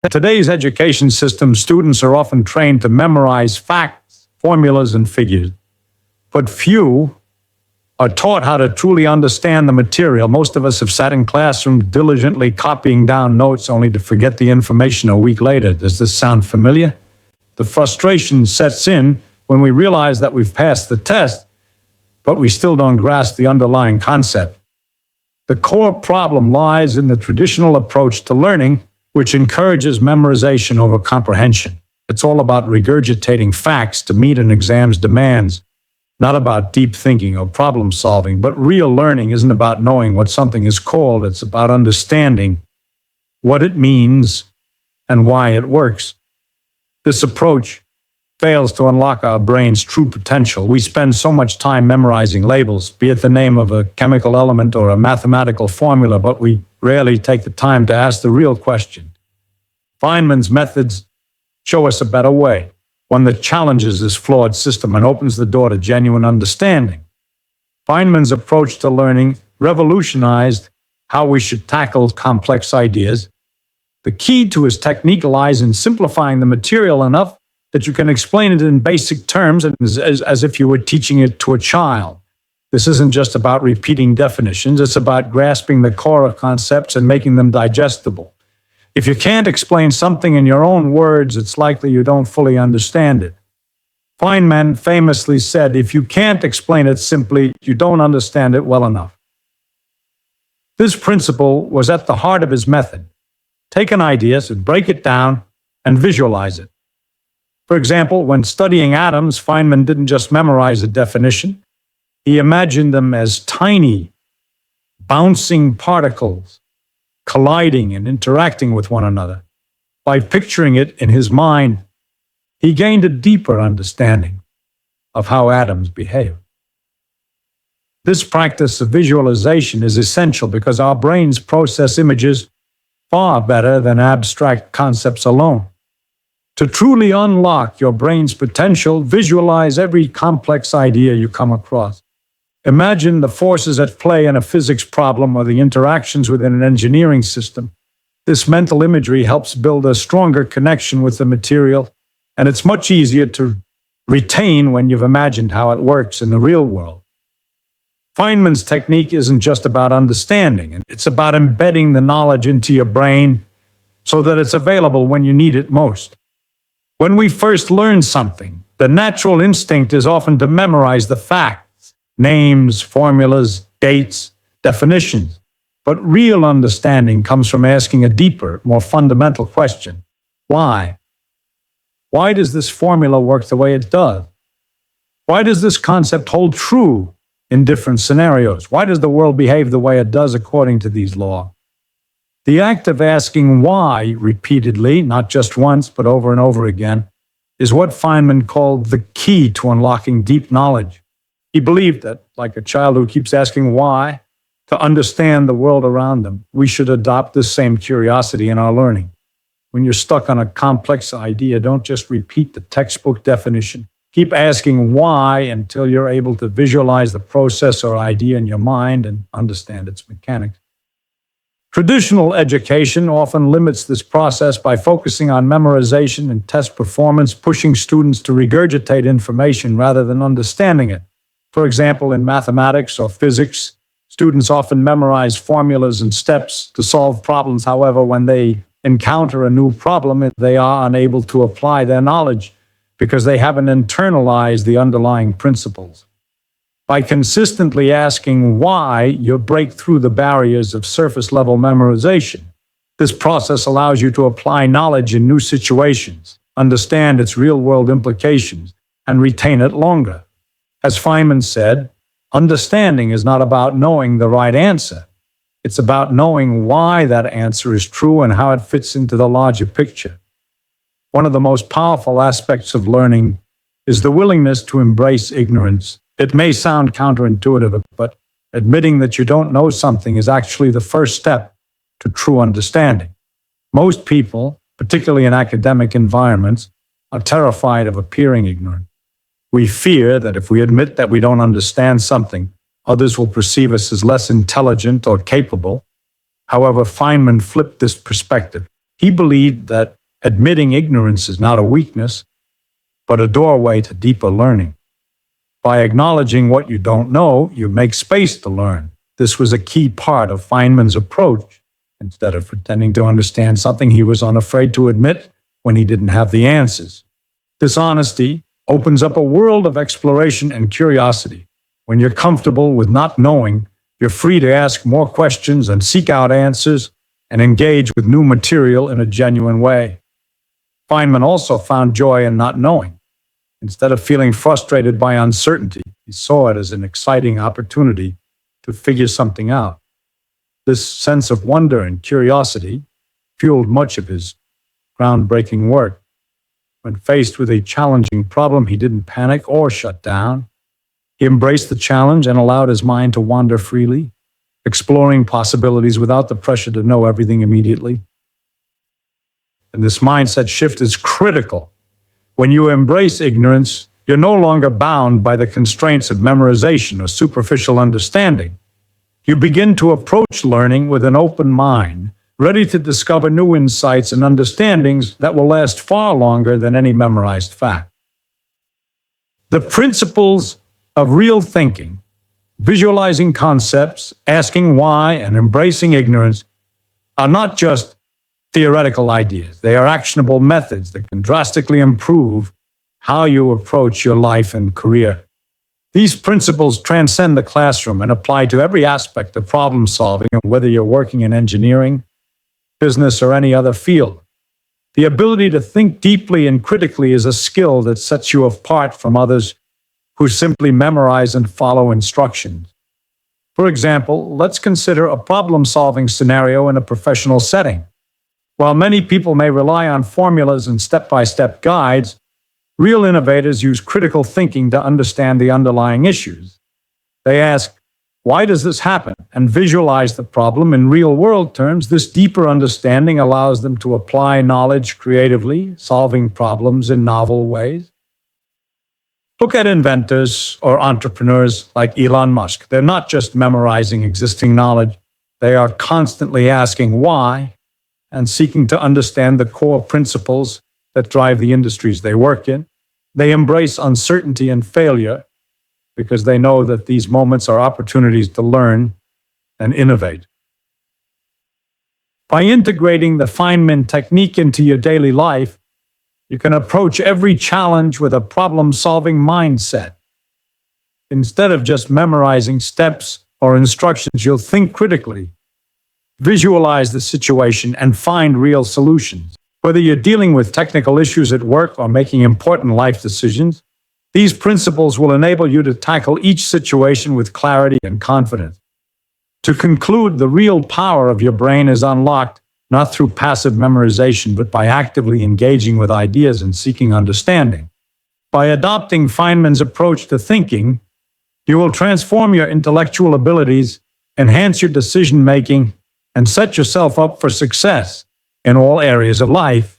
In today's education system, students are often trained to memorize facts, formulas, and figures, but few are taught how to truly understand the material. Most of us have sat in classrooms diligently copying down notes only to forget the information a week later. Does this sound familiar? The frustration sets in when we realize that we've passed the test, but we still don't grasp the underlying concept. The core problem lies in the traditional approach to learning, which encourages memorization over comprehension. It's all about regurgitating facts to meet an exam's demands, not about deep thinking or problem solving. But real learning isn't about knowing what something is called, it's about understanding what it means and why it works. This approach fails to unlock our brain's true potential. We spend so much time memorizing labels, be it the name of a chemical element or a mathematical formula, but we rarely take the time to ask the real question. Feynman's methods show us a better way, one that challenges this flawed system and opens the door to genuine understanding. Feynman's approach to learning revolutionized how we should tackle complex ideas. The key to his technique lies in simplifying the material enough that you can explain it in basic terms as if you were teaching it to a child. This isn't just about repeating definitions, it's about grasping the core of concepts and making them digestible. If you can't explain something in your own words, it's likely you don't fully understand it. Feynman famously said, if you can't explain it simply, you don't understand it well enough. This principle was at the heart of his method. Take an idea, break it down, and visualize it. For example, when studying atoms, Feynman didn't just memorize a definition. He imagined them as tiny, bouncing particles, colliding and interacting with one another. By picturing it in his mind, he gained a deeper understanding of how atoms behave. This practice of visualization is essential because our brains process images far better than abstract concepts alone. To truly unlock your brain's potential, visualize every complex idea you come across. Imagine the forces at play in a physics problem or the interactions within an engineering system. This mental imagery helps build a stronger connection with the material, and it's much easier to retain when you've imagined how it works in the real world. Feynman's technique isn't just about understanding, it's about embedding the knowledge into your brain so that it's available when you need it most. When we first learn something, the natural instinct is often to memorize the facts. Names, formulas, dates, definitions. But real understanding comes from asking a deeper, more fundamental question. Why? Why does this formula work the way it does? Why does this concept hold true in different scenarios? Why does the world behave the way it does according to these laws? The act of asking why repeatedly, not just once, but over and over again, is what Feynman called the key to unlocking deep knowledge. He believed that, like a child who keeps asking why to understand the world around them, we should adopt this same curiosity in our learning. When you're stuck on a complex idea, don't just repeat the textbook definition. Keep asking why until you're able to visualize the process or idea in your mind and understand its mechanics. Traditional education often limits this process by focusing on memorization and test performance, pushing students to regurgitate information rather than understanding it. For example, in mathematics or physics, students often memorize formulas and steps to solve problems. However, when they encounter a new problem, they are unable to apply their knowledge because they haven't internalized the underlying principles. By consistently asking why, you break through the barriers of surface-level memorization. This process allows you to apply knowledge in new situations, understand its real-world implications, and retain it longer. As Feynman said, understanding is not about knowing the right answer. It's about knowing why that answer is true and how it fits into the larger picture. One of the most powerful aspects of learning is the willingness to embrace ignorance. It may sound counterintuitive, but admitting that you don't know something is actually the first step to true understanding. Most people, particularly in academic environments, are terrified of appearing ignorant. We fear that if we admit that we don't understand something, others will perceive us as less intelligent or capable. However, Feynman flipped this perspective. He believed that admitting ignorance is not a weakness, but a doorway to deeper learning. By acknowledging what you don't know, you make space to learn. This was a key part of Feynman's approach. Instead of pretending to understand something, he was unafraid to admit when he didn't have the answers. This honesty opens up a world of exploration and curiosity. When you're comfortable with not knowing, you're free to ask more questions and seek out answers and engage with new material in a genuine way. Feynman also found joy in not knowing. Instead of feeling frustrated by uncertainty, he saw it as an exciting opportunity to figure something out. This sense of wonder and curiosity fueled much of his groundbreaking work. When faced with a challenging problem, he didn't panic or shut down. He embraced the challenge and allowed his mind to wander freely, exploring possibilities without the pressure to know everything immediately. And this mindset shift is critical. When you embrace ignorance, you're no longer bound by the constraints of memorization or superficial understanding. You begin to approach learning with an open mind, ready to discover new insights and understandings that will last far longer than any memorized fact. The principles of real thinking, visualizing concepts, asking why, and embracing ignorance are not just theoretical ideas. They are actionable methods that can drastically improve how you approach your life and career. These principles transcend the classroom and apply to every aspect of problem solving, whether you're working in engineering, business, or any other field. The ability to think deeply and critically is a skill that sets you apart from others who simply memorize and follow instructions. For example, let's consider a problem-solving scenario in a professional setting. While many people may rely on formulas and step-by-step guides, real innovators use critical thinking to understand the underlying issues. They ask, why does this happen? And visualize the problem in real-world terms. This deeper understanding allows them to apply knowledge creatively, solving problems in novel ways. Look at inventors or entrepreneurs like Elon Musk. They're not just memorizing existing knowledge. They are constantly asking why and seeking to understand the core principles that drive the industries they work in. They embrace uncertainty and failure because they know that these moments are opportunities to learn and innovate. By integrating the Feynman technique into your daily life, you can approach every challenge with a problem-solving mindset. Instead of just memorizing steps or instructions, you'll think critically, visualize the situation, and find real solutions. Whether you're dealing with technical issues at work or making important life decisions, these principles will enable you to tackle each situation with clarity and confidence. To conclude, the real power of your brain is unlocked not through passive memorization, but by actively engaging with ideas and seeking understanding. By adopting Feynman's approach to thinking, you will transform your intellectual abilities, enhance your decision-making, and set yourself up for success in all areas of life.